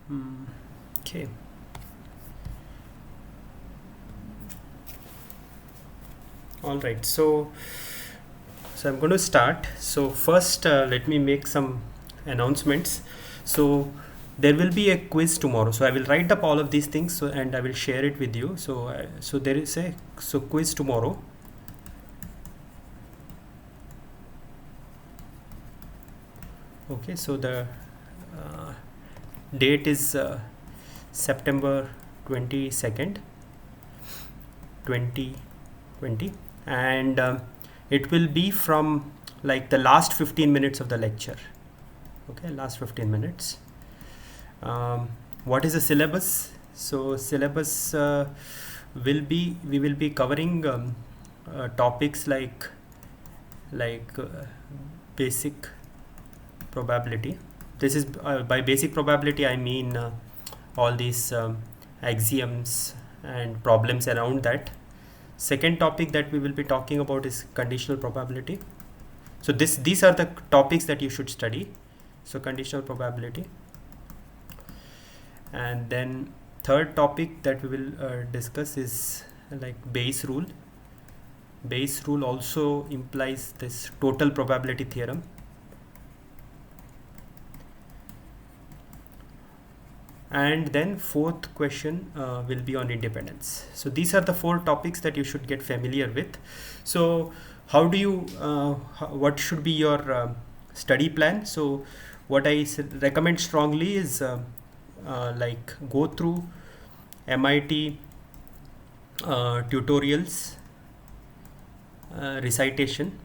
Okay. All right. So I'm going to start. So first, let me make some announcements. So there will be a quiz tomorrow. So I will write up all of these things, and I will share it with you. So there is a quiz tomorrow. Okay. So the uh, date is September 22nd, 2020, and it will be from like the last 15 minutes of the lecture. Okay, last 15 minutes. What is the syllabus? So syllabus we will be covering topics like basic probability. This is by basic probability I mean all these axioms and problems around that. Second topic that we will be talking about is conditional probability. So these are the topics that you should study. So conditional probability. And then third topic that we will discuss is like Bayes rule. Bayes rule also implies this total probability theorem. And then fourth question will be on independence. So these are the four topics that you should get familiar with. So how do you what should be your study plan? So what I recommend strongly is like go through MIT tutorials, recitation.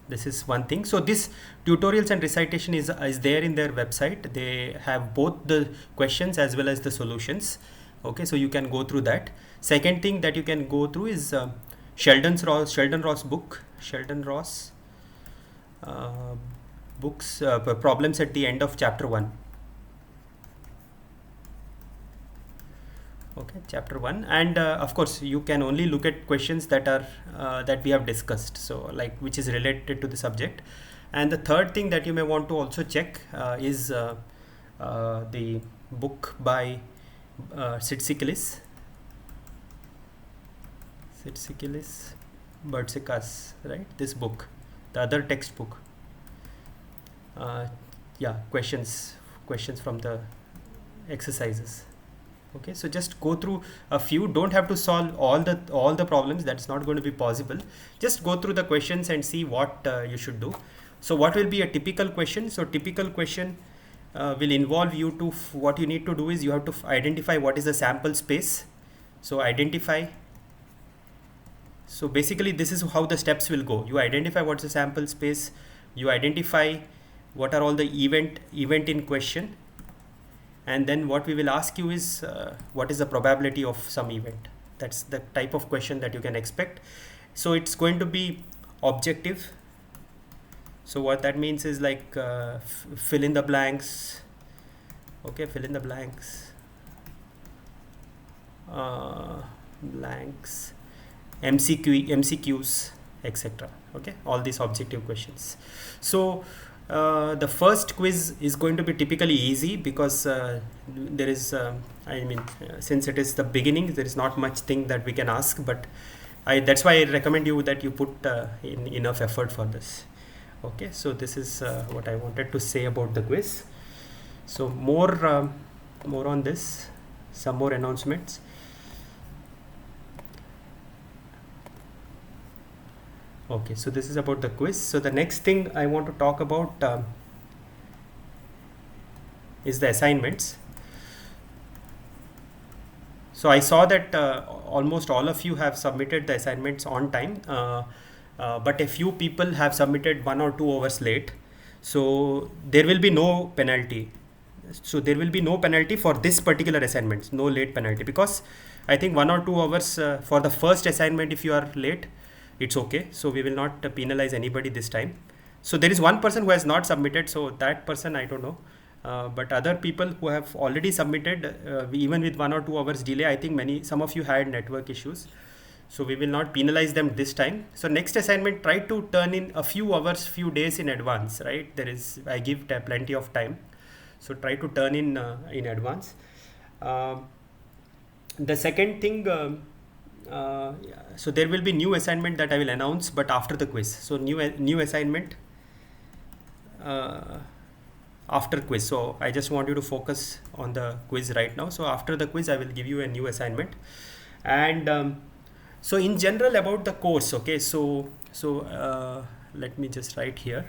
This is one thing. So this tutorials and recitation is there in their website. They have both the questions as well as the solutions. Okay, so you can go through that. Second thing that you can go through is Sheldon Ross book. Sheldon Ross books, problems at the end of chapter 1. Okay, chapter 1. And of course you can only look at questions that are that we have discussed, so like which is related to the subject. And the third thing that you may want to also check is the book by Tzitziklis Bertsikas, right? This book, the other textbook. Yeah, questions from the exercises. Okay, so just go through a few. Don't have to solve all the problems. That's not going to be possible. Just go through the questions and see what you should do. So what will be a typical question? So typical question will involve you to what you need to do is you have to identify what is the sample space. So identify. So basically this is how the steps will go. You identify what's the sample space. You identify what are all the event in question. And then what we will ask you is what is the probability of some event. That's the type of question that you can expect. So it's going to be objective. So what that means is like fill in the blanks. Okay, fill in the blanks. Blanks, MCQs, etc. Okay, all these objective questions. So the first quiz is going to be typically easy because there is since it is the beginning, there is not much thing that we can ask, but that's why I recommend you that you put in enough effort for this. Okay, so this is what I wanted to say about the quiz. So more on this, some more announcements. Okay, so this is about the quiz. So the next thing I want to talk about is the assignments. So I saw that almost all of you have submitted the assignments on time, but a few people have submitted 1 or 2 hours late. So there will be no penalty. So there will be no penalty for this particular assignment, no late penalty, because I think 1 or 2 hours for the first assignment, if you are late, it's okay. So we will not penalize anybody this time. So there is one person who has not submitted, so that person I don't know. But other people who have already submitted, even with 1 or 2 hours delay, I think some of you had network issues. So we will not penalize them this time. So next assignment, try to turn in a few hours, few days in advance, right? I give plenty of time. So try to turn in advance. Um, the second thing, so there will be new assignment that I will announce, but after the quiz. So new assignment after quiz. So I just want you to focus on the quiz right now. So after the quiz, I will give you a new assignment. And so in general about the course, okay. So let me just write here.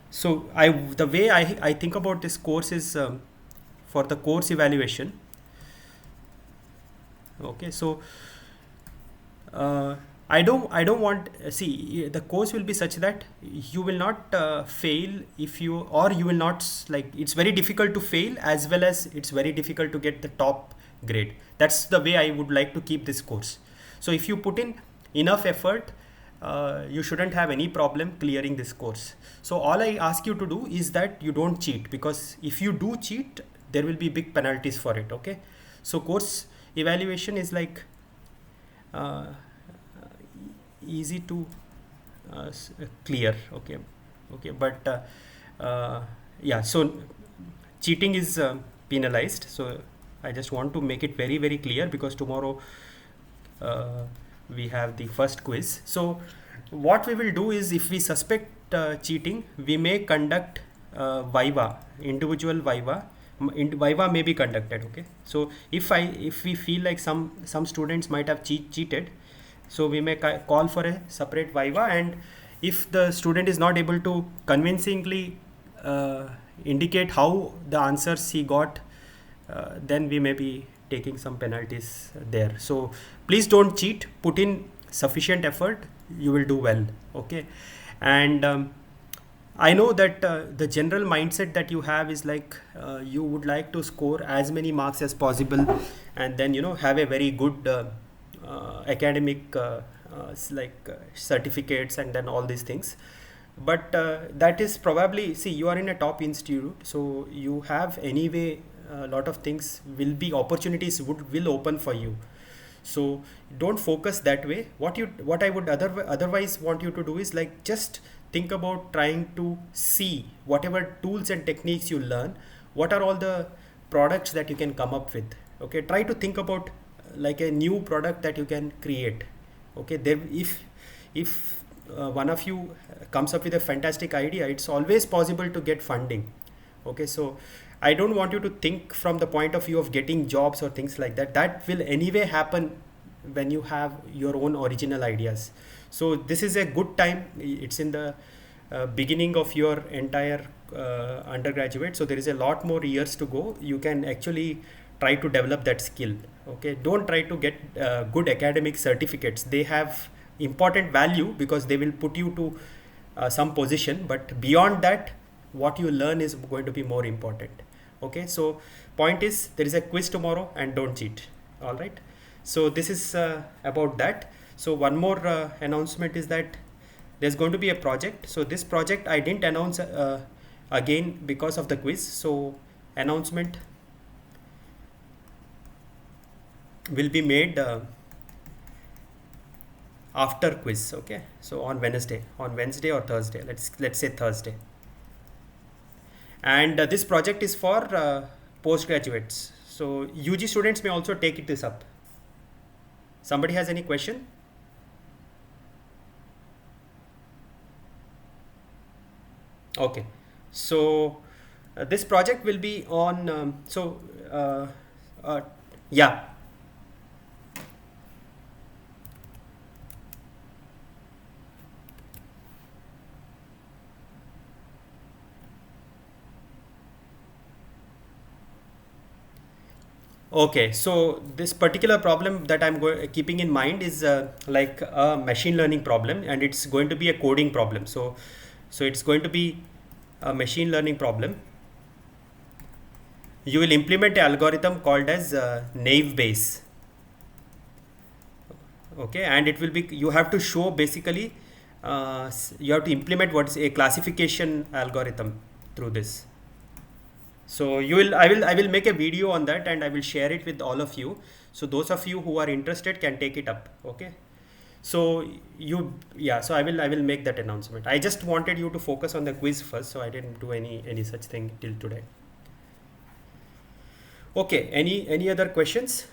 So the way I think about this course is for the course evaluation. Okay, so I don't want, see, the course will be such that you will not fail if you, or you will not like, it's very difficult to fail as well as it's very difficult to get the top grade. That's the way I would like to keep this course. So if you put in enough effort, you shouldn't have any problem clearing this course. So all I ask you to do is that you don't cheat, because if you do cheat, there will be big penalties for it. Okay, so course evaluation is like easy to clear. Okay, but yeah, so cheating is penalized. So I just want to make it very, very clear, because tomorrow we have the first quiz. So what we will do is, if we suspect cheating, we may conduct viva, individual viva. Viva may be conducted. Okay, so if we feel like some students might have cheated, so we may call for a separate viva, and if the student is not able to convincingly indicate how the answers he got, then we may be taking some penalties there. So please don't cheat, put in sufficient effort, you will do well. Okay, and I know that the general mindset that you have is like you would like to score as many marks as possible, and then have a very good academic certificates and then all these things. But that is probably, see, you are in a top institute, so you have anyway a lot of things will be, opportunities will open for you. So don't focus that way. What I would otherwise want you to do is like, just think about trying to see whatever tools and techniques you learn, what are all the products that you can come up with. Okay, try to think about like a new product that you can create. Okay, there, if one of you comes up with a fantastic idea, it's always possible to get funding. Okay, so I don't want you to think from the point of view of getting jobs or things like that. That will anyway happen when you have your own original ideas. So this is a good time. It's in the beginning of your entire undergraduate, so there is a lot more years to go. You can actually try to develop that skill. Okay, don't try to get good academic certificates. They have important value because they will put you to some position, but beyond that, what you learn is going to be more important. Okay, so point is, there is a quiz tomorrow, and don't cheat. All right, so this is about that. So one more announcement is that there's going to be a project. So this project I didn't announce again because of the quiz. So announcement will be made after quiz. Okay, so on Wednesday or Thursday. Let's say Thursday. And this project is for postgraduates. So UG students may also take this up. Somebody has any question? Okay, so this project will be on yeah. Okay, so this particular problem that I'm keeping in mind is like a machine learning problem, and it's going to be a coding problem. So it's going to be a machine learning problem. You will implement an algorithm called as naive Bayes. Okay, and it will be, you have to show basically you have to implement what is a classification algorithm through this. So I will make a video on that, and I will share it with all of you. So those of you who are interested can take it up. Okay, So yeah, so I will make that announcement. I just wanted you to focus on the quiz first, so I didn't do any such thing till today. Okay, any other questions?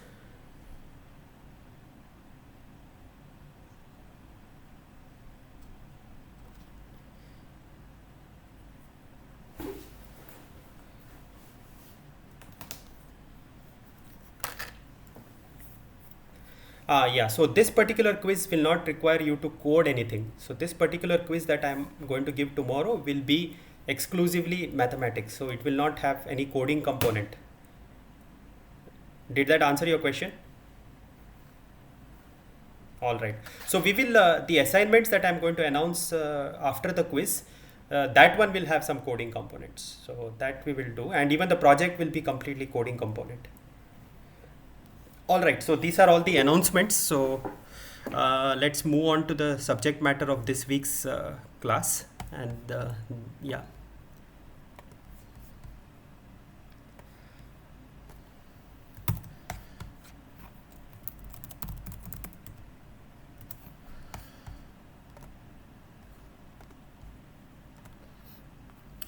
Yeah, so this particular quiz will not require you to code anything. So this particular quiz that I'm going to give tomorrow will be exclusively mathematics. So it will not have any coding component. Did that answer your question? All right. So we will, the assignments that I'm going to announce after the quiz, that one will have some coding components. So that we will do. And even the project will be completely coding component. All right. So these are all the announcements. So let's move on to the subject matter of this week's class. And yeah.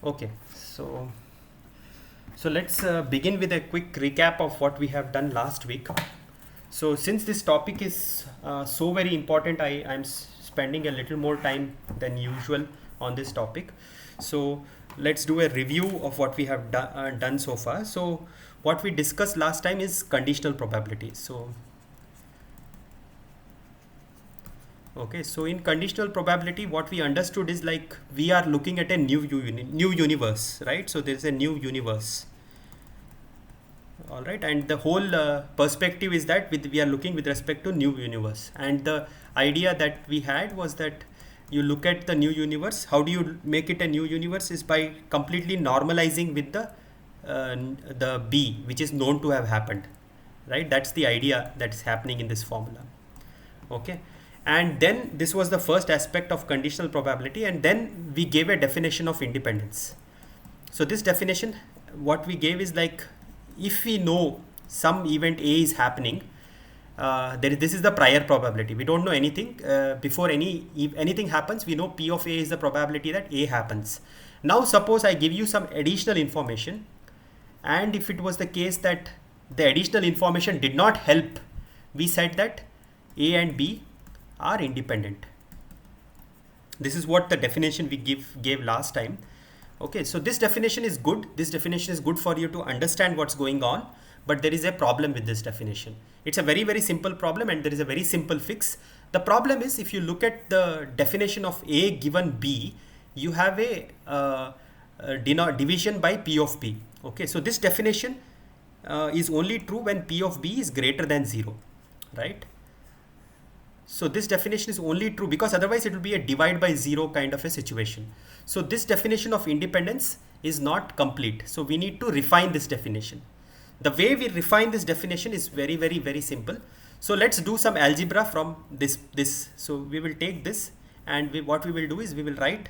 Okay. So let's begin with a quick recap of what we have done last week. So since this topic is so very important, I'm spending a little more time than usual on this topic. So let's do a review of what we have done so far. So what we discussed last time is conditional probability. So okay, so in conditional probability, what we understood is like we are looking at a new universe, right? So there's a new universe. All right, and the whole perspective is that we are looking with respect to new universe, and the idea that we had was that you look at the new universe. How do you make it a new universe? Is by completely normalizing with the B, which is known to have happened, right? That's the idea that's happening in this formula. Okay, and then this was the first aspect of conditional probability, and then we gave a definition of independence. So this definition, what we gave is like, if we know some event A is happening, this is the prior probability. We don't know anything before anything happens. We know P of A is the probability that A happens. Now suppose I give you some additional information, and if it was the case that the additional information did not help, we said that A and B are independent. This is what the definition we gave last time. Okay, so this definition is good. This definition is good for you to understand what's going on, but there is a problem with this definition. It's a very, very simple problem, and there is a very simple fix. The problem is, if you look at the definition of A given B, you have a division by P of B. Okay, so this definition is only true when P of B is greater than 0, right? So this definition is only true because otherwise it will be a divide by 0 kind of a situation. So this definition of independence is not complete. So we need to refine this definition. The way we refine this definition is very, very, very simple. So let's do some algebra from this. So we will take this, and what we will do is we will write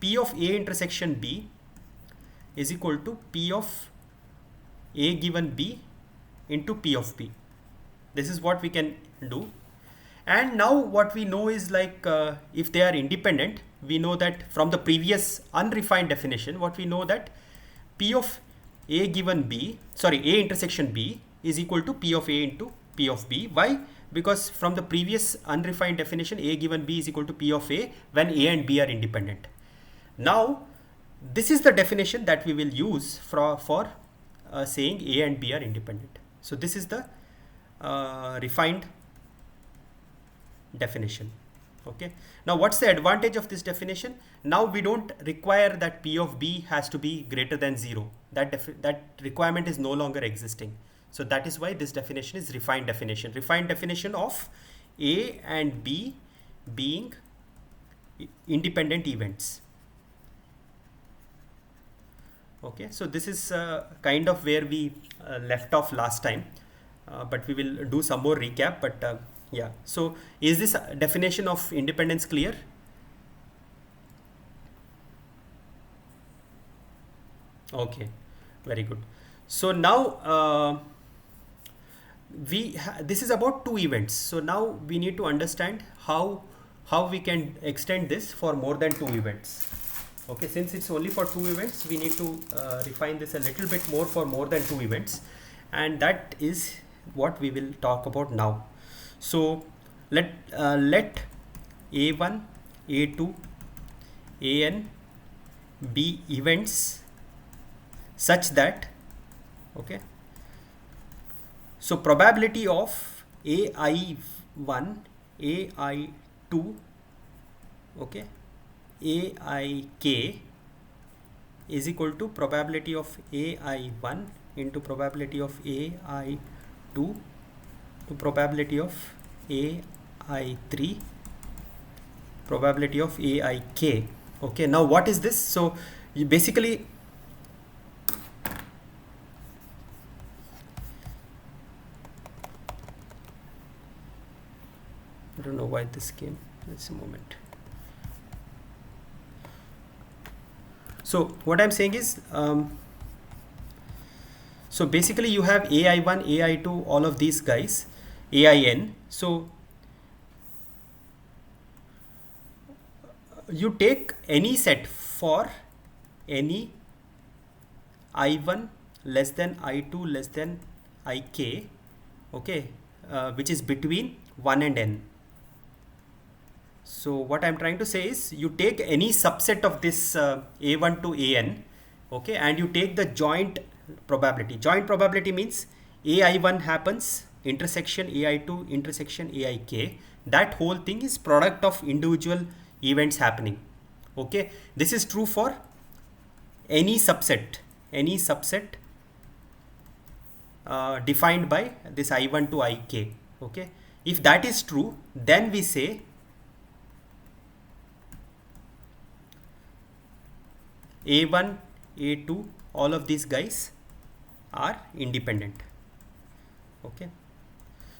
P of A intersection B is equal to P of A given B into P of B. This is what we can do. And now what we know is like if they are independent, we know that from the previous unrefined definition, what we know that P of A given B, sorry, A intersection B is equal to P of A into P of B. Why? Because from the previous unrefined definition, A given B is equal to P of A when A and B are independent. Now, this is the definition that we will use for saying A and B are independent. So this is the refined definition. Okay, now what's the advantage of this definition? Now we don't require that P of B has to be greater than 0. That requirement is no longer existing. So that is why this definition is refined definition of A and B being independent events. Okay, so this is kind of where we left off last time, but we will do some more recap. But yeah, so is this definition of independence clear? Okay, very good. So now this is about two events. So now we need to understand how we can extend this for more than two events. Okay, since it's only for two events, we need to refine this a little bit more for more than two events, and that is what we will talk about now. So let a1, a2, an be events such that, okay, so probability of ai1, ai2, okay, aik is equal to probability of ai1 into probability of ai2 to probability of ai3 probability of aik. Okay, now what is this? So you basically, I don't know why this came. Just a moment. So what I'm saying is, so basically you have AI1, AI2, all of these guys, AIN. So you take any set for any I1 less than I2 less than IK, okay, which is between 1 and n. So what I'm trying to say is, you take any subset of this A1 to AN, okay, and you take the joint probability. Joint probability means AI1 happens intersection AI2 intersection AIK. That whole thing is product of individual events happening. Okay, this is true for any subset defined by this I1 to IK. Okay, if that is true, then we say A1, A2, all of these guys are independent. Okay,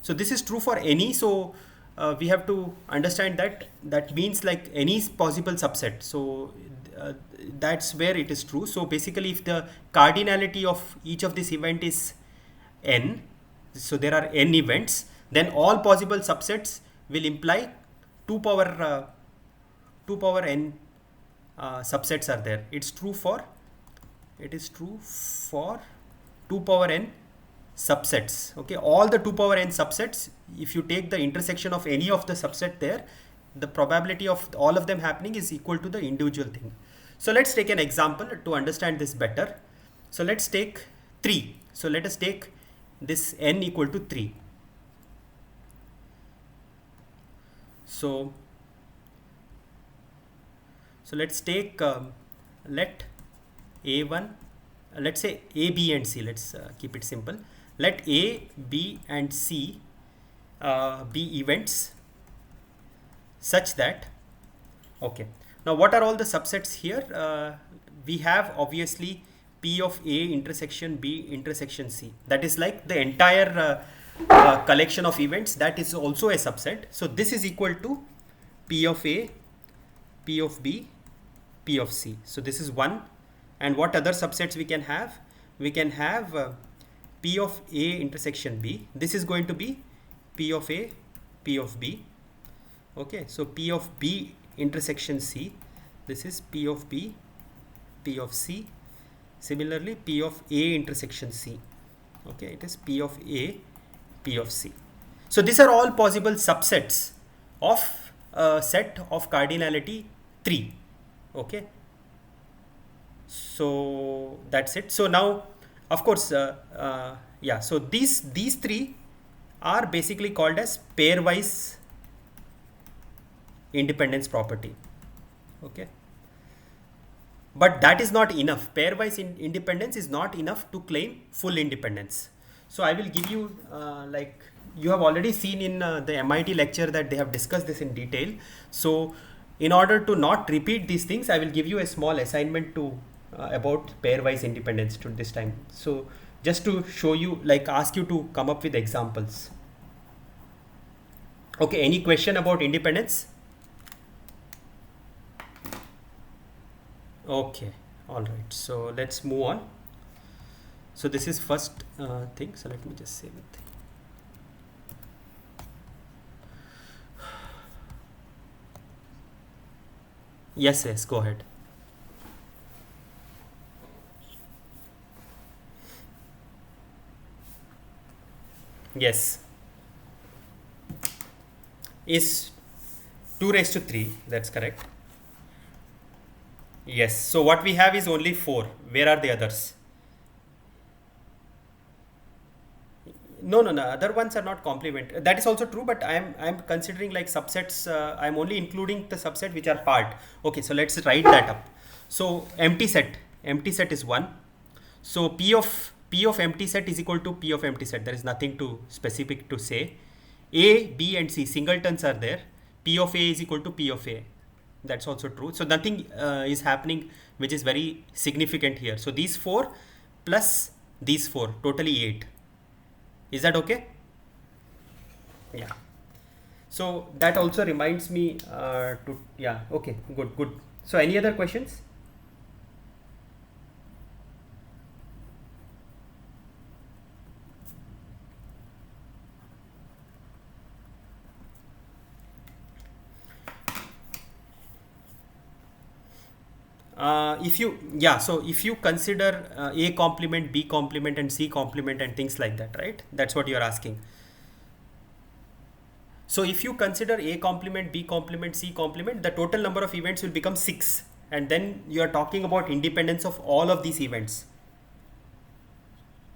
so this is true for any. So we have to understand that means like any possible subset. So that's where it is true. So basically, if the cardinality of each of this event is n, so there are n events, then all possible subsets will imply 2 power n subsets are there. It is true for 2 power n subsets. Okay, all the 2 power n subsets, if you take the intersection of any of the subset there, the probability of all of them happening is equal to the individual thing. So let's take an example to understand this better. So let's take 3. So let us take this n equal to 3. So let's take let A1, let's say A, B and C, let's keep it simple. Let A, B and C be events such that, okay, now what are all the subsets here? We have obviously P of A intersection B intersection C. That is like the entire collection of events, that is also a subset. So this is equal to P of A, P of B, P of C. So this is 1. And what other subsets we can have? We can have P of A intersection B. This is going to be P of A, P of B. Okay, so P of B intersection C. This is P of B, P of C. Similarly, P of A intersection C. Okay, it is P of A, P of C. So these are all possible subsets of a set of cardinality 3. Okay, so that's it. So now, of course, yeah, so these 3 are basically called as pairwise independence property. Okay, but that is not enough. Pairwise independence is not enough to claim full independence. So I will give you like you have already seen in the MIT lecture that they have discussed this in detail. So in order to not repeat these things, I will give you a small assignment to about pairwise independence to this time. So just to show you, like ask you to come up with examples. Okay, any question about independence? Okay, all right. So let's move on. So this is first thing. So let me just save it. Yes, yes, go ahead. Yes, is 2 raised to 3. That's correct. Yes. So what we have is only 4. Where are the others? No, no, no. Other ones are not complement. That is also true, but I'm considering like subsets. I'm only including the subset which are part. Okay, so let's write that up. So empty set is 1. So P of empty set is equal to P of empty set. There is nothing to specific to say. A, B, and C singletons are there. P of A is equal to P of A. That's also true. So nothing is happening which is very significant here. So these 4 plus these 4, totally 8. Is that okay? Yeah. So that also reminds me to, yeah, okay, good, good. So any other questions? If you consider A complement, B complement, and C complement and things like that, right? That's what you're asking. So if you consider A complement, B complement, C complement, the total number of events will become 6. And then you are talking about independence of all of these events.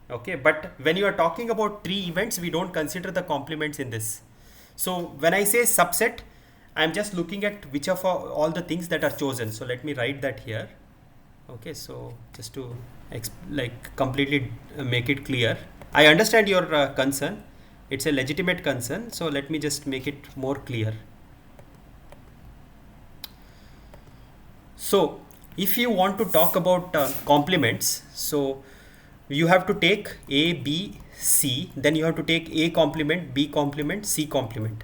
Okay, but when you are talking about 3 events, we don't consider the complements in this. So when I say subset, I'm just looking at which of all the things that are chosen. So let me write that here. Okay, so just to like completely make it clear, I understand your concern. It's a legitimate concern. So let me just make it more clear. So if you want to talk about complements, so you have to take A, B, C, then you have to take A complement, B complement, C complement.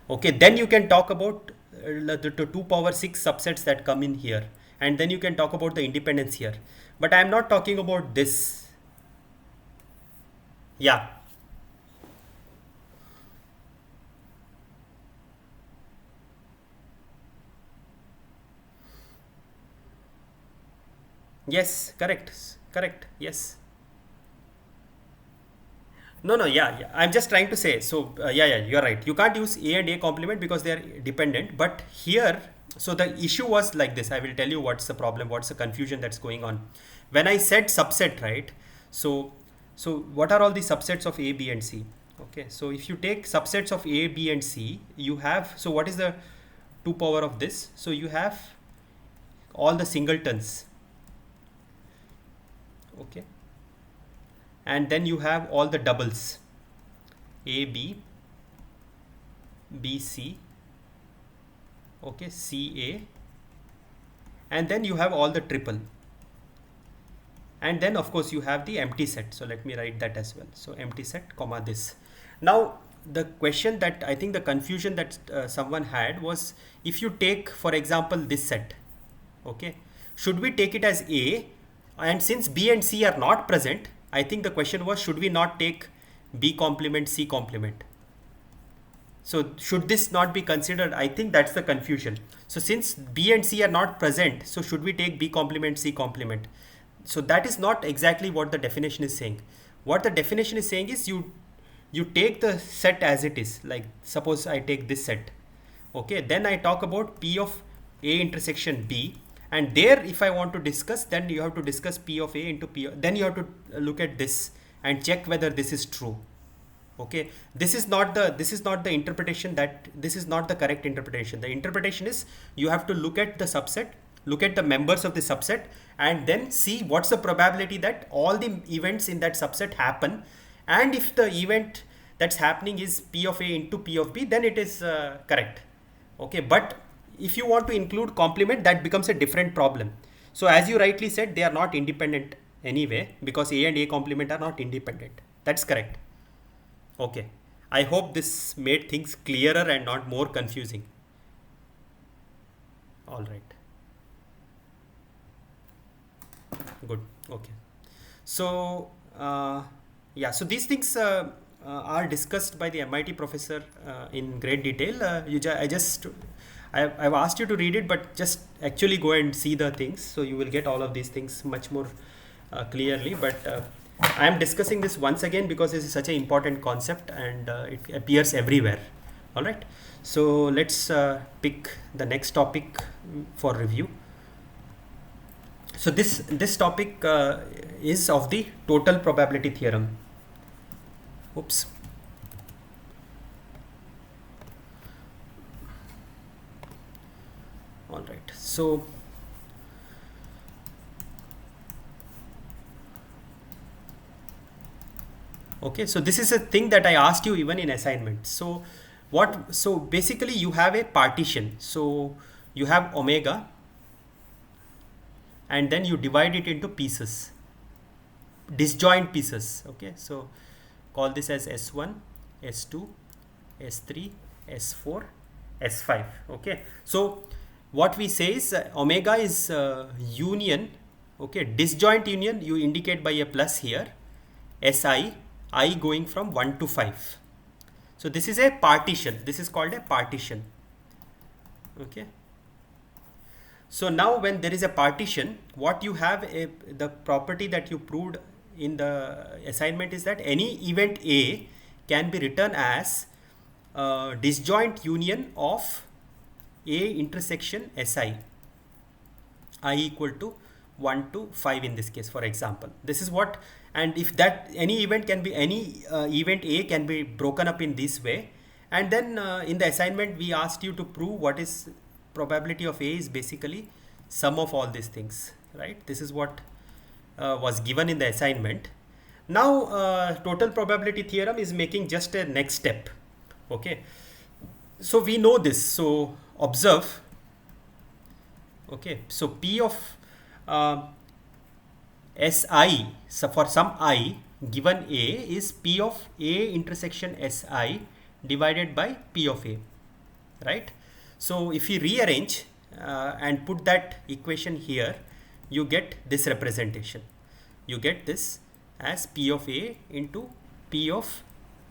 Okay, then you can talk about the 2 power 6 subsets that come in here, and then you can talk about the independence here. But I am not talking about this. Yeah. Yes, correct. Correct. Yes. No, no, yeah, yeah. I'm just trying to say. So, yeah, you're right. You can't use A and A complement because they are dependent. But here, so the issue was like this. I will tell you what's the problem, what's the confusion that's going on. When I said subset, right? So, so what are all the subsets of A, B, and C? Okay, so if you take subsets of A, B, and C, you have. So, what is the 2 power of this? So, you have all the singletons. Okay, and then you have all the doubles A, B, B, C, okay, C, A, and then you have all the triple, and then of course you have the empty set. So let me write that as well. So empty set comma this. Now the question that I think the confusion that someone had was, if you take for example this set, okay, should we take it as A, and since B and C are not present, I think the question was, should we not take B complement, C complement? So should this not be considered? I think that's the confusion. So since B and C are not present, so should we take B complement, C complement? So that is not exactly what the definition is saying. What the definition is saying is you take the set as it is. Like suppose I take this set. Okay, then I talk about P of A intersection B, and there if I want to discuss, then you have to discuss P of A into P. Then you have to look at this and check whether this is true. Okay, this is not the interpretation, that this is not the correct interpretation. The interpretation is you have to look at the subset, look at the members of the subset, and then see what's the probability that all the events in that subset happen. And if the event that's happening is P of A into P of B, then it is correct. Okay, but if you want to include complement, that becomes a different problem. So as you rightly said, they are not independent anyway, because A and A complement are not independent. That's correct. Okay, I hope this made things clearer and not more confusing. All right, good. Okay, so yeah, so these things are discussed by the MIT professor in great detail. I just I've asked you to read it, but just actually go and see the things, so you will get all of these things much more clearly. But I am discussing this once again because this is such an important concept, and it appears everywhere. All right, so let's pick the next topic for review. So this topic is of the total probability theorem. Oops. All right, so okay, so this is a thing that I asked you even in assignment. So so basically you have a partition. So you have omega, and then you divide it into pieces, disjoint pieces. Okay, so call this as S1, S2, S3, S4, S5. Okay, so what we say is omega is union. Okay, disjoint union you indicate by a plus here, Si, I going from 1 to 5. So this is a partition. This is called a partition. Okay. So now when there is a partition, what you have, the property that you proved in the assignment is that any event A can be written as disjoint union of A intersection Si, I equal to 1 to 5 in this case, for example. This is what, and if that any event can be, any event A can be broken up in this way. And then in the assignment we asked you to prove what is probability of A is basically sum of all these things, right? This is what was given in the assignment. Now total probability theorem is making just a next step. Okay, so we know this, so observe. Okay, so P of Si, so for some I given A is P of A intersection Si divided by P of A, right? So if you rearrange and put that equation here, you get this representation. You get this as P of A into P of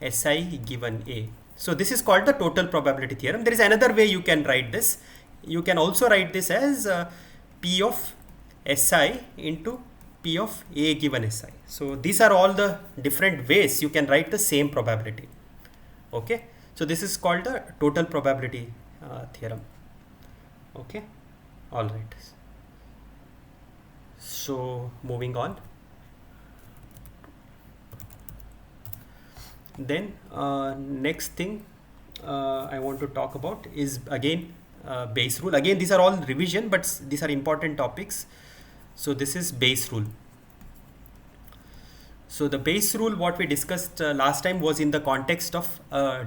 Si given A. So this is called the total probability theorem. There is another way you can write this. You can also write this as P of Si into P of A given Si. So these are all the different ways you can write the same probability. Okay, so this is called the total probability theorem. Okay, all right. So moving on. Then next thing I want to talk about is again Bayes rule. Again, these are all revision, but these are important topics. So this is Bayes rule. So the Bayes rule, what we discussed last time, was in the context of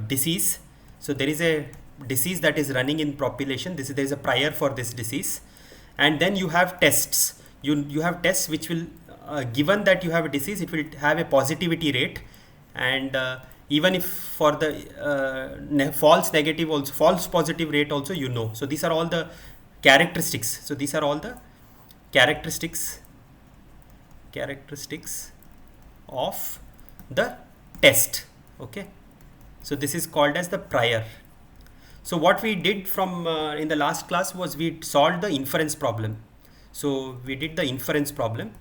disease. So there is a disease that is running in population. There is a prior for this disease, and then you have tests. You have tests which will given that you have a disease, it will have a positivity rate, and even if for the false negative also, false positive rate also, you know. So these are all the characteristics. So these are all the characteristics of the test. Okay, so this is called as the prior. So what we did from in the last class was we solved the inference problem. So we did the inference problem.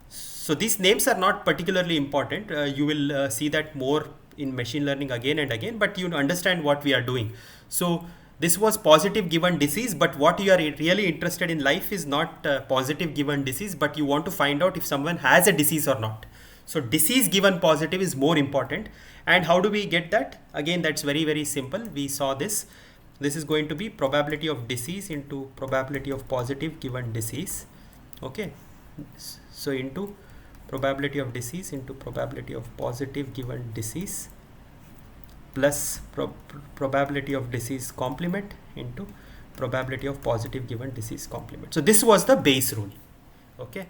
So these names are not particularly important. You will see that more in machine learning again and again, but you understand what we are doing. So this was positive given disease, but what you are really interested in life is not positive given disease, but you want to find out if someone has a disease or not. So disease given positive is more important. And how do we get that? Again, that's very, very simple. We saw this. This is going to be probability of disease into probability of positive given disease. Okay. So into probability of disease into probability of positive given disease plus probability of disease complement into probability of positive given disease complement. So this was the Bayes rule. Okay.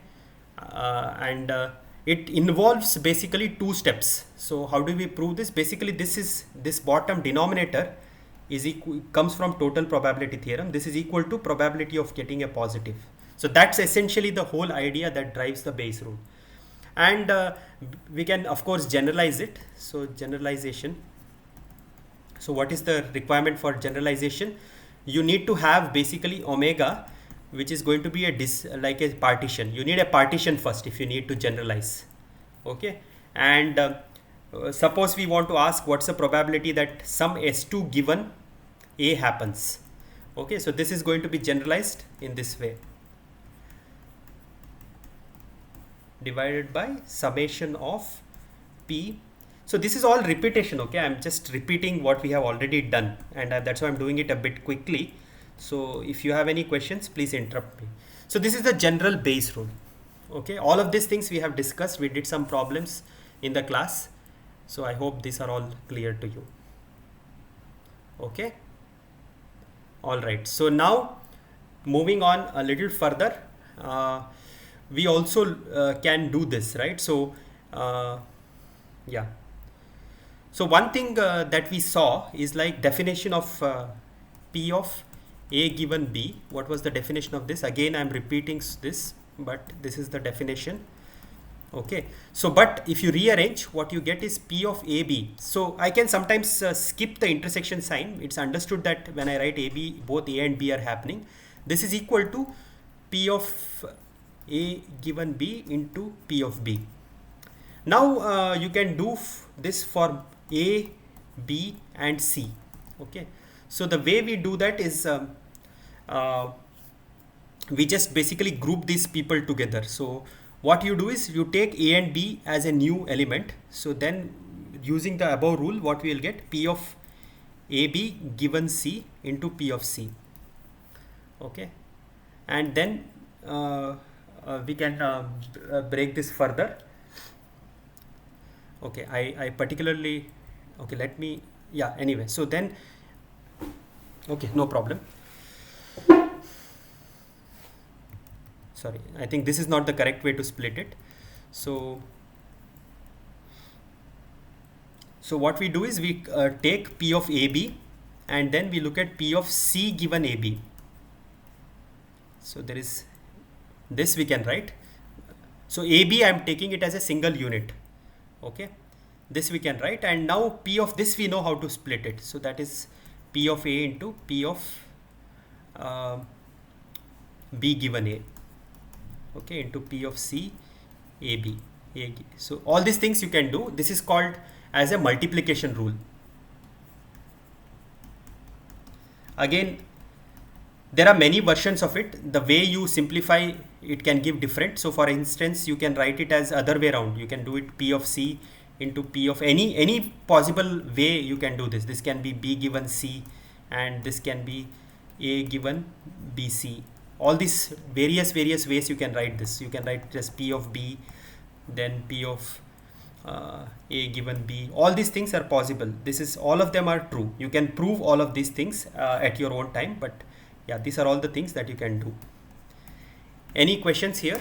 It involves basically two steps. So how do we prove this? Basically, this bottom denominator comes from total probability theorem. This is equal to probability of getting a positive. So that's essentially the whole idea that drives the Bayes rule. And we can of course generalize it. So generalization. So what is the requirement for generalization? you need to have basically omega, which is going to be like a partition. You need a partition first if you need to generalize. Okay, and suppose we want to ask what's the probability that some S2 given A happens. Okay, so this is going to be generalized in this way, divided by summation of P. So this is all repetition. Okay, I'm just repeating what we have already done, and that's why I'm doing it a bit quickly. So if you have any questions, please interrupt me. So this is the general Bayes rule. Okay, all of these things we have discussed. We did some problems in the class. So I hope these are all clear to you. Okay. All right. So now moving on a little further, we also can do this, right? So yeah. So one thing that we saw is like definition of P of A given B. What was the definition of this? Again, I'm repeating this, but this is the definition. Okay, so but if you rearrange, what you get is P of AB. So I can sometimes skip the intersection sign. It's understood that when I write AB, both A and B are happening. This is equal to P of A given B into P of B. Now you can do this for A, B and C. Okay, so the way we do that is we just basically group these people together. So what you do is you take A and B as a new element. So then using the above rule, what we will get P of AB given C into P of C. Okay, and then we can break this further. Okay, I particularly, okay, let me, yeah, anyway, so then, okay, no problem. Sorry, I think this is not the correct way to split it. So what we do is we take P of AB and then we look at P of C given AB. So there is this we can write. So AB, I'm taking it as a single unit. Okay, this we can write, and now P of this we know how to split it. So that is P of A into P of B given A. Okay, into P of C AB. So all these things you can do. This is called as a multiplication rule. Again, there are many versions of it. The way you simplify it can give different. So for instance, you can write it as other way around. You can do it P of C into P of any possible way you can do this. This can be B given C, and this can be A given BC. All these various ways you can write this. You can write just P of B, then P of A given B. All these things are possible. This is, all of them are true. You can prove all of these things at your own time, but yeah, these are all the things that you can do. Any questions here?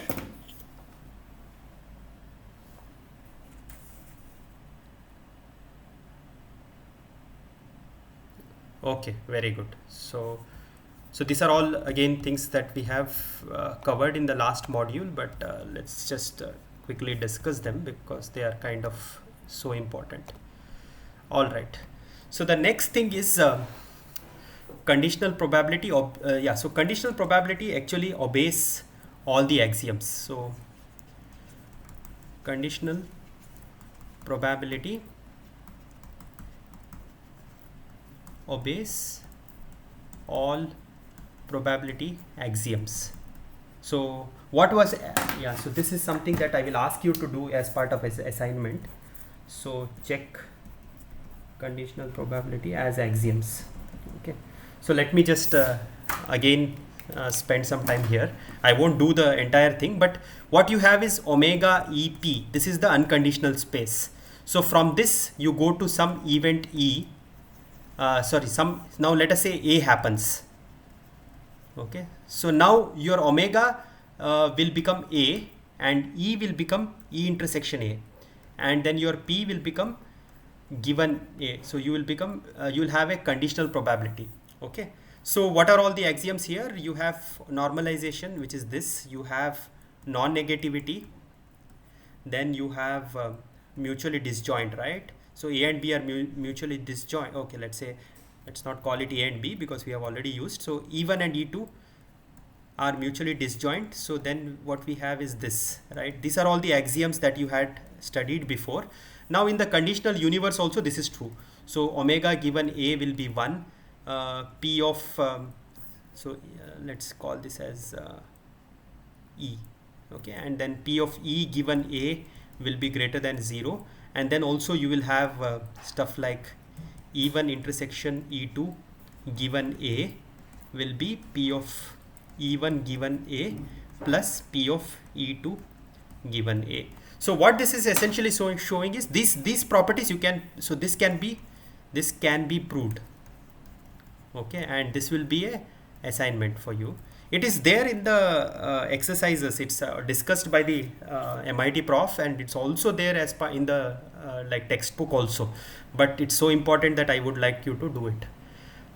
Okay, very good. So these are all again things that we have covered in the last module, but let's just quickly discuss them because they are kind of so important. All right. So the next thing is conditional probability. So conditional probability actually obeys all the axioms. So conditional probability obeys all probability axioms. So what was, so this is something that I will ask you to do as part of assignment. So check conditional probability as axioms. Okay, so let me just again spend some time here. I won't do the entire thing, but what you have is omega EP. This is the unconditional space. So from this you go to some event E. Now let us say A happens. Okay, so now your omega will become A and E will become E intersection A, and then your P will become given A. So you will become, you will have a conditional probability. Okay, so what are all the axioms here? You have normalization, which is this. You have non-negativity. Then you have mutually disjoint, right? So A and B are mutually disjoint. Okay, let's say let's not call it A and B because we have already used. So E1 and E2 are mutually disjoint. So then what we have is this, right? These are all the axioms that you had studied before. Now in the conditional universe also this is true. So omega given A will be 1. P of, let's call this as E. Okay, and then P of E given A will be greater than 0. And then also you will have stuff like E1 intersection E2 given A will be P of E1 given A plus P of E2 given A. So what this is essentially showing is these properties you can, so this can be proved. Okay, and this will be a assignment for you. It is there in the exercises. It's discussed by the MIT prof, and it's also there as in the like textbook also. But it's so important that I would like you to do it.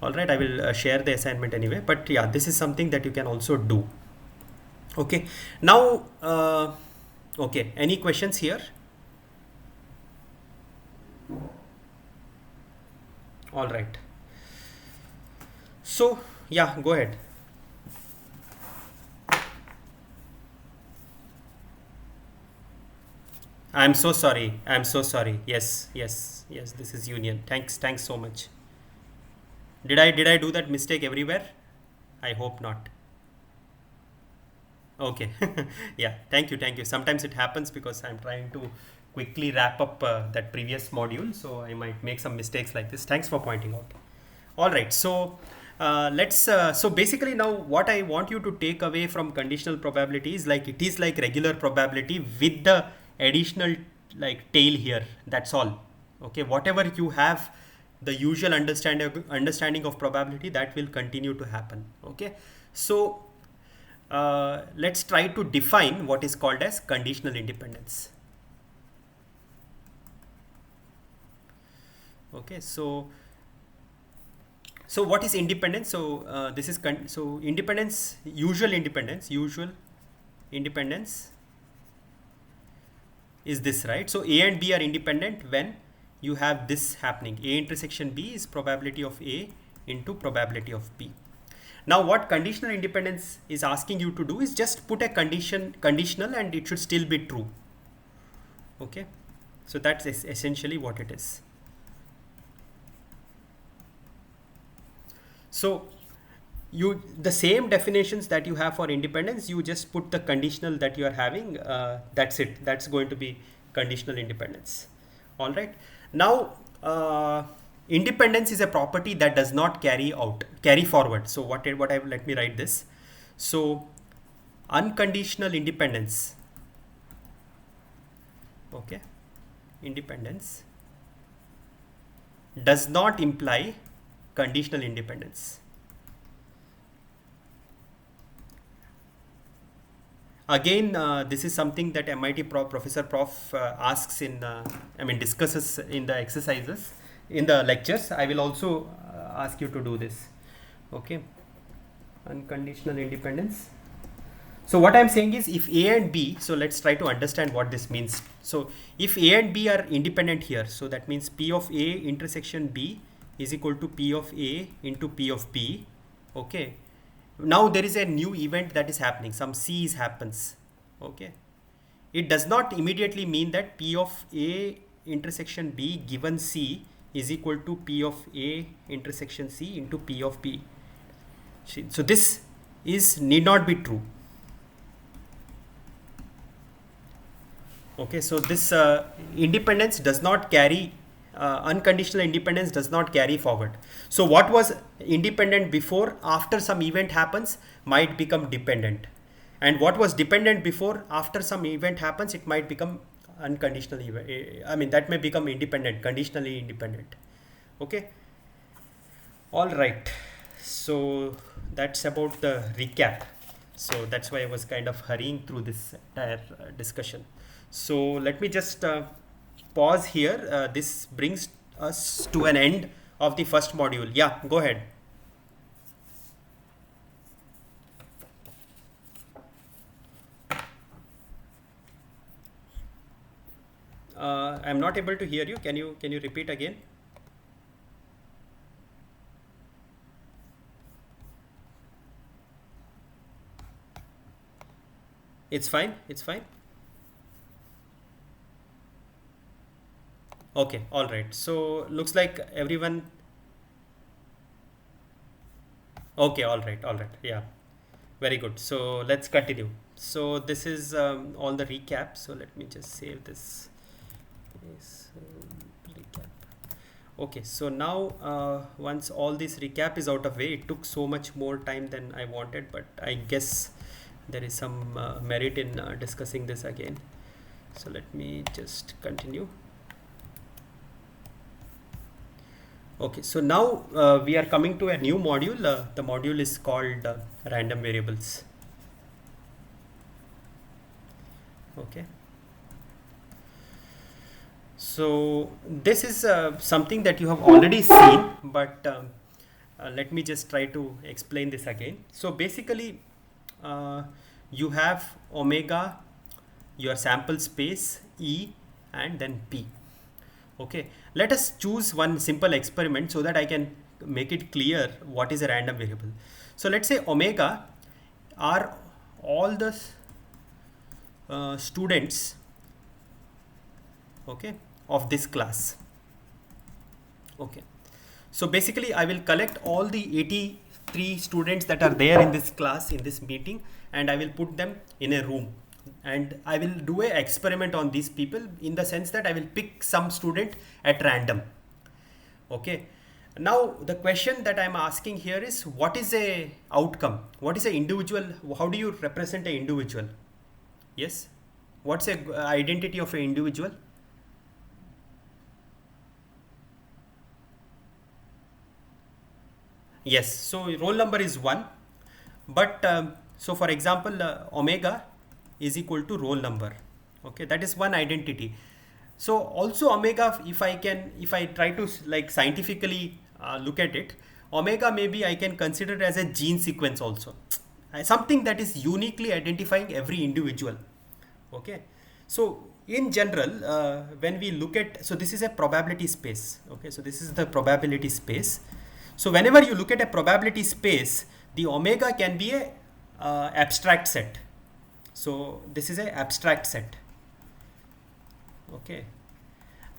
All right, I will share the assignment anyway. But yeah, this is something that you can also do. Okay, now okay, any questions here? All right. So yeah, go ahead. I'm so sorry. I'm so sorry. Yes, yes, yes. This is union. Thanks so much. Did I do that mistake everywhere? I hope not. Okay. Yeah. Thank you. Sometimes it happens because I'm trying to quickly wrap up that previous module, so I might make some mistakes like this. Thanks for pointing out. All right. So let's. So basically, now what I want you to take away from conditional probability is like it is like regular probability with the additional like tail here. That's all. Okay. Whatever you have, the usual understanding of probability, that will continue to happen. Okay. So let's try to define what is called as conditional independence. Okay, so what is independence? So this is independence, usual independence is this, right? So A and B are independent when you have this happening. A intersection B is probability of A into probability of B. Now what conditional independence is asking you to do is just put a conditional and it should still be true. Okay, so that's essentially what it is. So the same definitions that you have for independence, you just put the conditional that you are having. That's it. That's going to be conditional independence. All right. Now independence is a property that does not carry forward. So let me write this. So unconditional independence. Okay. Independence does not imply conditional independence. Again, this is something that MIT Professor Prof asks discusses in the exercises, in the lectures. I will also ask you to do this. Okay, unconditional independendence. So what I'm saying is if A and B, so let's try to understand what this means. So if A and B are independent here, so that means P of A intersection B is equal to P of A into P of B. Okay. Now there is a new event that is happening. Some C happens. Okay. It does not immediately mean that P of A intersection B given C is equal to P of A intersection C into P of B. So this need not be true. Okay, so this independence does not carry, unconditional independence does not carry forward. So what was independent before, after some event happens, might become dependent. And what was dependent before, after some event happens, it might become unconditional. I mean, that may become independent, conditionally independent. Okay. All right. So that's about the recap. So that's why I was kind of hurrying through this entire discussion. So let me just pause here. This brings us to an end of the first module. Yeah, go ahead. I'm not able to hear you. Can you repeat again? It's fine. It's fine. Okay. All right. So looks like everyone. Okay. All right. All right. Yeah. Very good. So let's continue. So this is all the recap. So let me just save this. Yes, recap. Okay, so now once all this recap is out of way, it took so much more time than I wanted, but I guess there is some merit in discussing this again. So let me just continue. Okay, so now we are coming to a new module. The module is called random variables. Okay. So this is something that you have already seen, but let me just try to explain this again. So basically, you have omega, your sample space, E, and then P. Okay, let us choose one simple experiment so that I can make it clear what is a random variable. So let's say omega are all the students, okay, of this class. Okay, so basically I will collect all the 83 students that are there in this class, in this meeting, and I will put them in a room, and I will do an experiment on these people in the sense that I will pick some student at random. Okay, now the question that I'm asking here is, what is a outcome? What is a individual? How do you represent an individual? Yes, what's a identity of an individual? Yes, so roll number is 1, but so for example, omega is equal to roll number. Okay, that is one identity. So also omega, if I try to like scientifically look at it, omega maybe I can consider it as a gene sequence also, something that is uniquely identifying every individual. Okay, so in general, when we look at, so this is a probability space. Okay, so this is the probability space. So whenever you look at a probability space, the omega can be a abstract set. So this is a abstract set. Okay,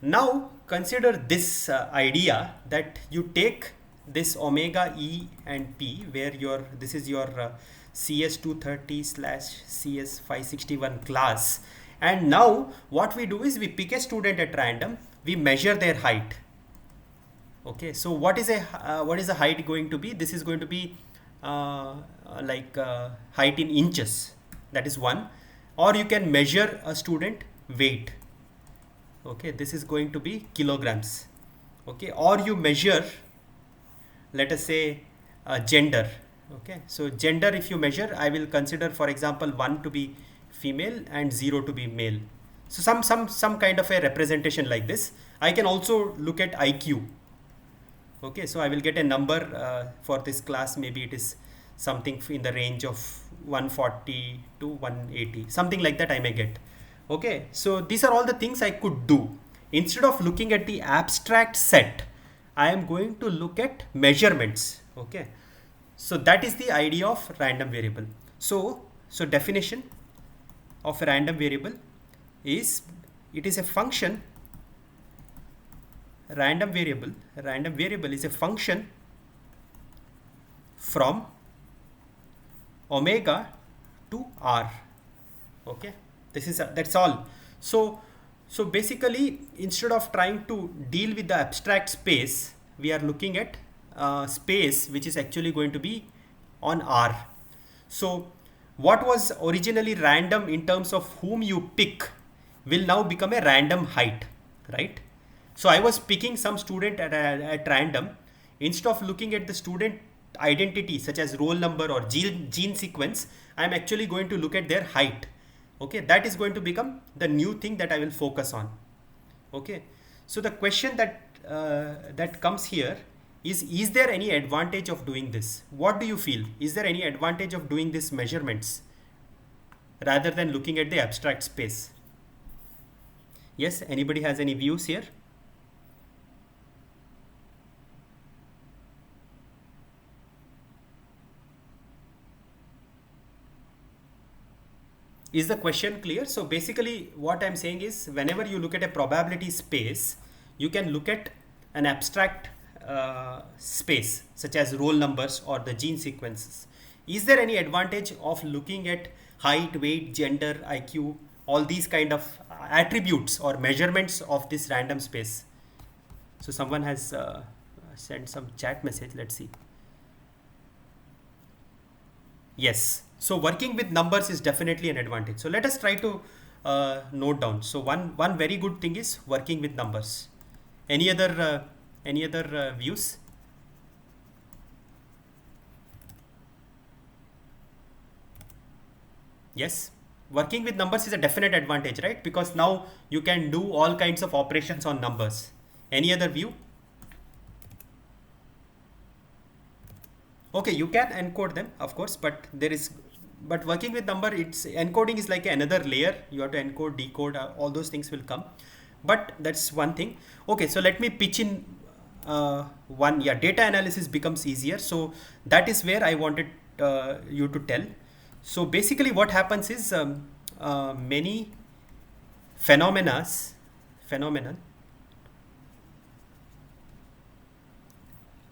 now consider this idea that you take this omega E and P, where your this is your CS230 slash CS561 class, and now what we do is we pick a student at random, we measure their height. Okay, so what is the height going to be? This is going to be height in inches, that is one, or you can measure a student weight. Okay, this is going to be kilograms. Okay, or you measure, let us say, gender. Okay, so gender, if you measure, I will consider, for example, 1 to be female and 0 to be male. So some kind of a representation like this. I can also look at IQ. Okay, so I will get a number for this class, maybe it is something in the range of 140 to 180, something like that I may get. Okay, so these are all the things I could do. Instead of looking at the abstract set, I am going to look at measurements. Okay, so that is the idea of random variable. So definition of a random variable is, it is a function. Random variable is a function from omega to r. Okay, that's all. So basically, instead of trying to deal with the abstract space, we are looking at space which is actually going to be on r. So what was originally random in terms of whom you pick will now become a random height, right? So I was picking some student at random. Instead of looking at the student identity such as roll number or gene sequence, I am actually going to look at their height. Okay, that is going to become the new thing that I will focus on. Okay, so the question that comes here is there any advantage of doing this? What do you feel? Is there any advantage of doing these measurements rather than looking at the abstract space? Yes, anybody has any views here? Is the question clear? So basically what I'm saying is whenever you look at a probability space, you can look at an abstract space such as roll numbers or the gene sequences. Is there any advantage of looking at height, weight, gender, IQ, all these kind of attributes or measurements of this random space? So someone has sent some chat message. Let's see. Yes. So working with numbers is definitely an advantage. So let us try to note down. So one very good thing is working with numbers. Any other views? Yes. Working with numbers is a definite advantage, right? Because now you can do all kinds of operations on numbers. Any other view? Okay, you can encode them, of course, but working with number, it's encoding is like another layer. You have to encode, decode, all those things will come. But that's one thing. Okay, so let me pitch in one. Yeah, data analysis becomes easier. So that is where I wanted you to tell. So basically, what happens is many phenomenon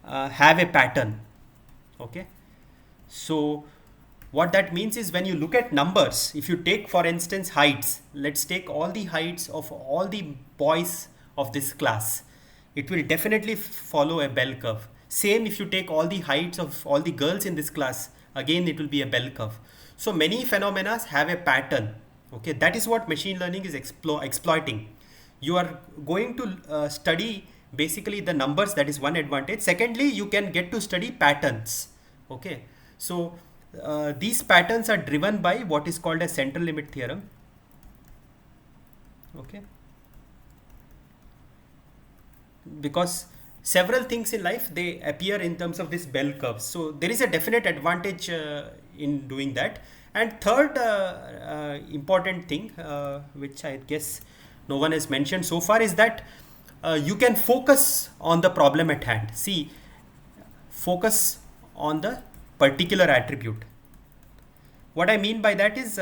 have a pattern. Okay, so what that means is when you look at numbers, if you take for instance heights, let's take all the heights of all the boys of this class, it will definitely follow a bell curve. Same if you take all the heights of all the girls in this class, again it will be a bell curve. So many phenomena have a pattern. Okay, that is what machine learning is exploiting. You are going to study basically the numbers. That is one advantage. Secondly, you can get to study patterns. Okay, so these patterns are driven by what is called a central limit theorem. Okay, because several things in life, they appear in terms of this bell curve. So there is a definite advantage in doing that. And third important thing, which I guess no one has mentioned so far, is that you can focus on the problem at hand. See, focus on the particular attribute. What I mean by that is,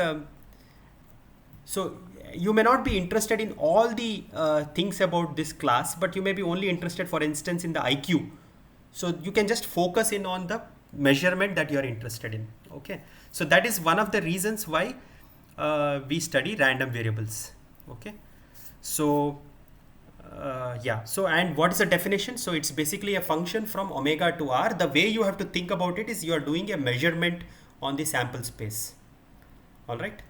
so you may not be interested in all the things about this class, but you may be only interested, for instance, in the IQ. So you can just focus in on the measurement that you are interested in. Okay, so that is one of the reasons why we study random variables. Okay, so yeah, so and what is the definition? So it's basically a function from omega to r. The way you have to think about it is you are doing a measurement on the sample space. All right.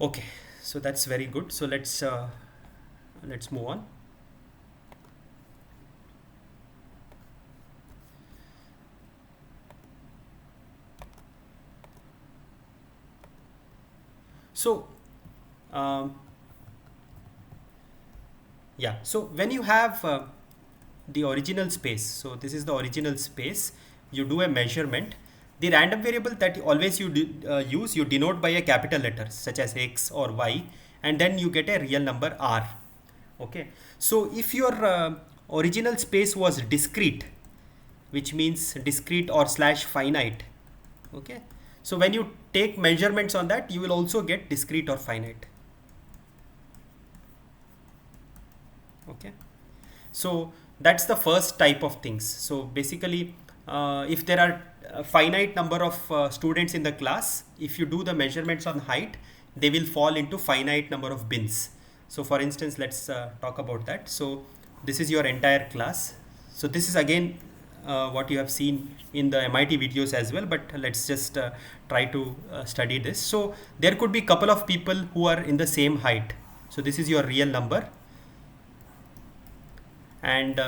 Okay, so that's very good. So let's move on. So yeah, so when you have the original space, so this is the original space, you do a measurement. The random variable that always you use, you denote by a capital letter such as x or y, and then you get a real number r. Okay, so if your original space was discrete, which means discrete or slash finite. Okay, so when you take measurements on that, you will also get discrete or finite. Okay, so that's the first type of things. So basically if there are a finite number of students in the class, if you do the measurements on height, they will fall into finite number of bins. So for instance, let's talk about that. So this is your entire class. So this is again what you have seen in the MIT videos as well, but let's just try to study this. So there could be a couple of people who are in the same height. So this is your real number. And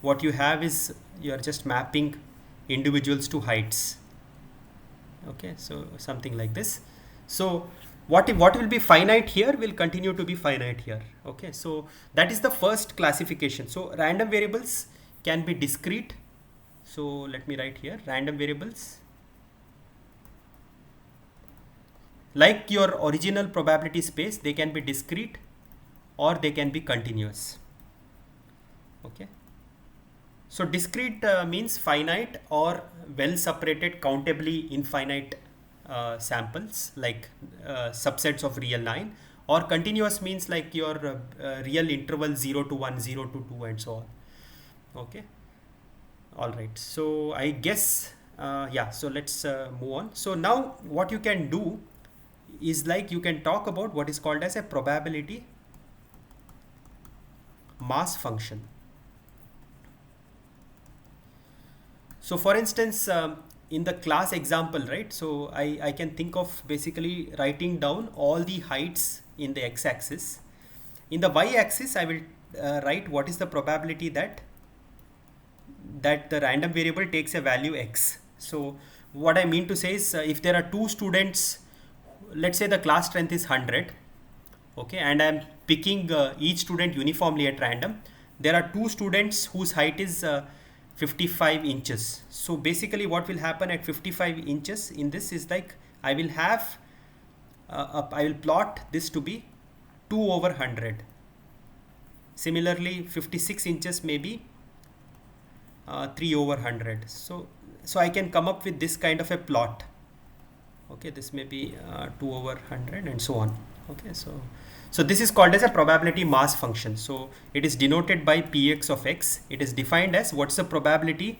what you have is you are just mapping individuals to heights. Okay, so something like this. So what will be finite here will continue to be finite here. Okay, so that is the first classification. So random variables can be discrete. So let me write here, random variables, like your original probability space, they can be discrete or they can be continuous. Okay, so discrete means finite or well separated, countably infinite samples, like subsets of real 9, or continuous means like your real interval 0 to 1, 0 to 2, and so on. Okay. All right. So I guess, yeah, so let's move on. So now what you can do is like you can talk about what is called as a probability mass function. So for instance, in the class example, right? So I can think of basically writing down all the heights in the x-axis. In the y-axis, I will write what is the probability that the random variable takes a value x. So what I mean to say is if there are two students, let's say the class strength is 100, okay, and I'm picking each student uniformly at random. There are two students whose height is 55 inches. So basically what will happen at 55 inches in this is like I will have I will plot this to be 2 over 100. Similarly 56 inches may be 3 over 100. So I can come up with this kind of a plot. Okay, this may be 2 over 100 and so on. Okay, so this is called as a probability mass function. So it is denoted by px of x. It is defined as what's the probability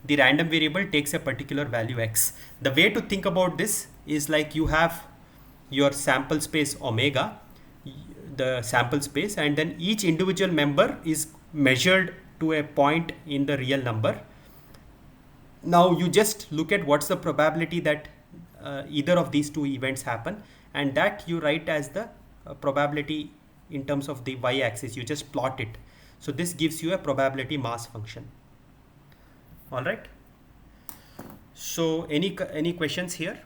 the random variable takes a particular value x. The way to think about this is like you have your sample space omega, the sample space, and then each individual member is measured to a point in the real number. Now you just look at what's the probability that either of these two events happen, and that you write as the probability in terms of the y-axis. You just plot it. So this gives you a probability mass function. All right. So any questions here?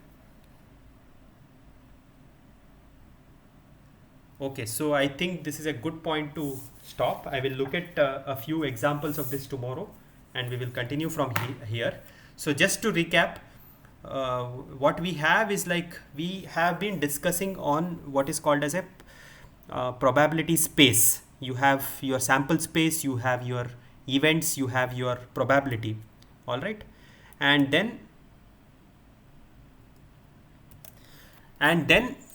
Okay, so I think this is a good point to stop. I will look at a few examples of this tomorrow, and we will continue from here. So just to recap, what we have is like we have been discussing on what is called as a probability space. You have your sample space, you have your events, you have your probability. All right, and then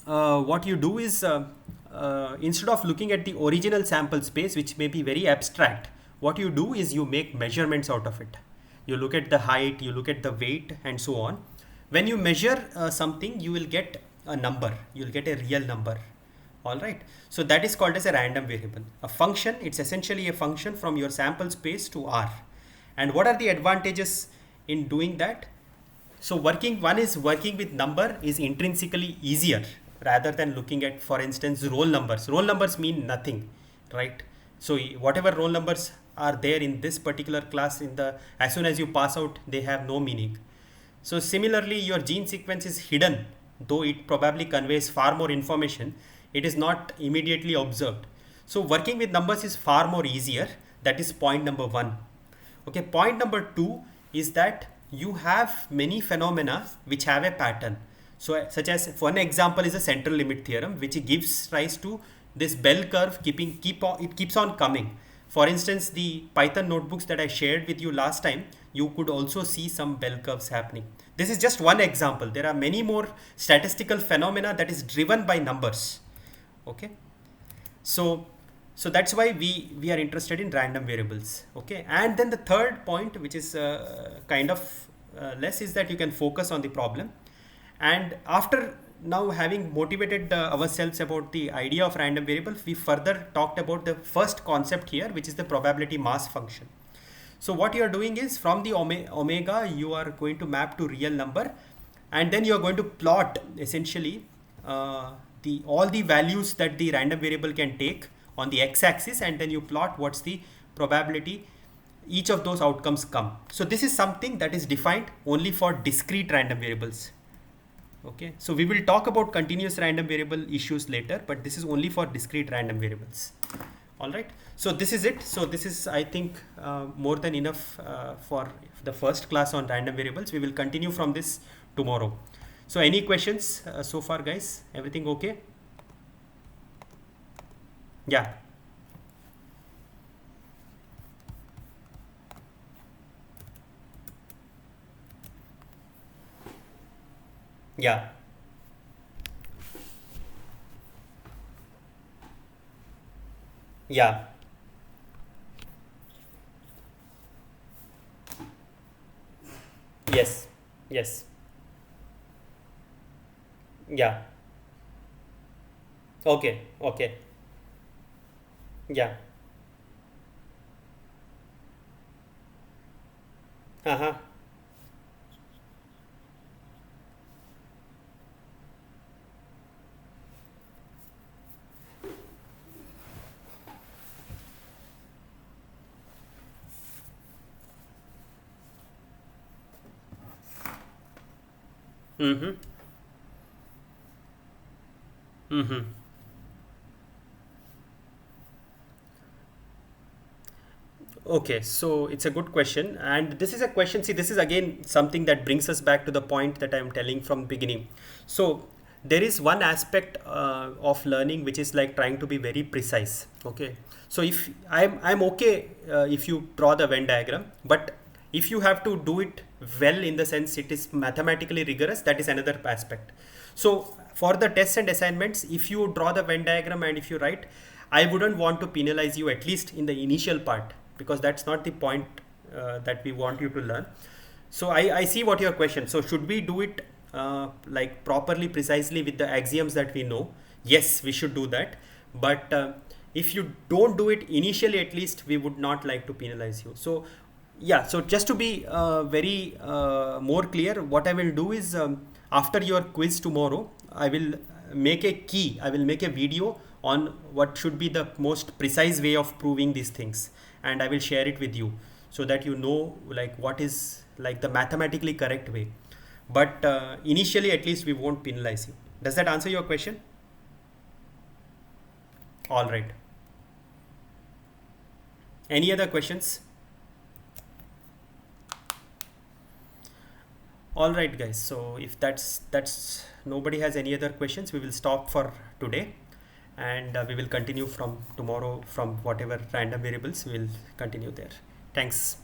what you do is instead of looking at the original sample space, which may be very abstract, what you do is you make measurements out of it. You look at the height, you look at the weight, and so on. When you measure something, you will get a number, you'll get a real number. All right, so that is called as a random variable. A function, it's essentially a function from your sample space to R. And what are the advantages in doing that? So working with number is intrinsically easier rather than looking at, for instance, roll numbers. Roll numbers mean nothing, right? So whatever roll numbers are there in this particular class, as soon as you pass out, they have no meaning. So similarly, your gene sequence is hidden, though it probably conveys far more information. It is not immediately observed. So working with numbers is far more easier. That is point number 1. Okay, point number 2 is that you have many phenomena which have a pattern. So such as one example is a central limit theorem, which gives rise to this bell curve it keeps on coming. For instance, the Python notebooks that I shared with you last time, you could also see some bell curves happening. This is just one example. There are many more statistical phenomena that is driven by numbers. Okay, so that's why we are interested in random variables. Okay, and then the third point, which is kind of less, is that you can focus on the problem. And after now having motivated ourselves about the idea of random variables, we further talked about the first concept here, which is the probability mass function. So what you are doing is from the omega, you are going to map to real number, and then you are going to plot essentially all the values that the random variable can take on the x-axis, and then you plot what's the probability each of those outcomes come. So this is something that is defined only for discrete random variables. Okay, so we will talk about continuous random variable issues later, but this is only for discrete random variables. All right, so this is it. So this is, I think, more than enough for the first class on random variables. We will continue from this tomorrow. So any questions so far, guys? Everything okay? Yeah. Yeah. Yeah. Yes. Yes. Yeah. Okay. Okay. Yeah. Uh-huh. Mm-hmm. Mm-hmm. Okay, so it's a good question, and this is a question. See, this is again something that brings us back to the point that I'm telling from beginning. So there is one aspect of learning which is like trying to be very precise. Okay, so if I'm okay if you draw the Venn diagram, but if you have to do it well in the sense it is mathematically rigorous, that is another aspect. So for the tests and assignments, if you draw the Venn diagram and if you write, I wouldn't want to penalize you at least in the initial part, because that's not the point that we want you to learn. So I see what your question. So should we do it like properly, precisely with the axioms that we know? Yes, we should do that. But if you don't do it initially, at least we would not like to penalize you. So yeah, so just to be very more clear, what I will do is after your quiz tomorrow, I will I will make a video on what should be the most precise way of proving these things, and I will share it with you so that you know like what is like the mathematically correct way. But initially, at least we won't penalize you. Does that answer your question? All right. Any other questions? All right, guys. So if that's nobody has any other questions, we will stop for today, and we will continue from tomorrow from whatever random variables. We will continue there. Thanks.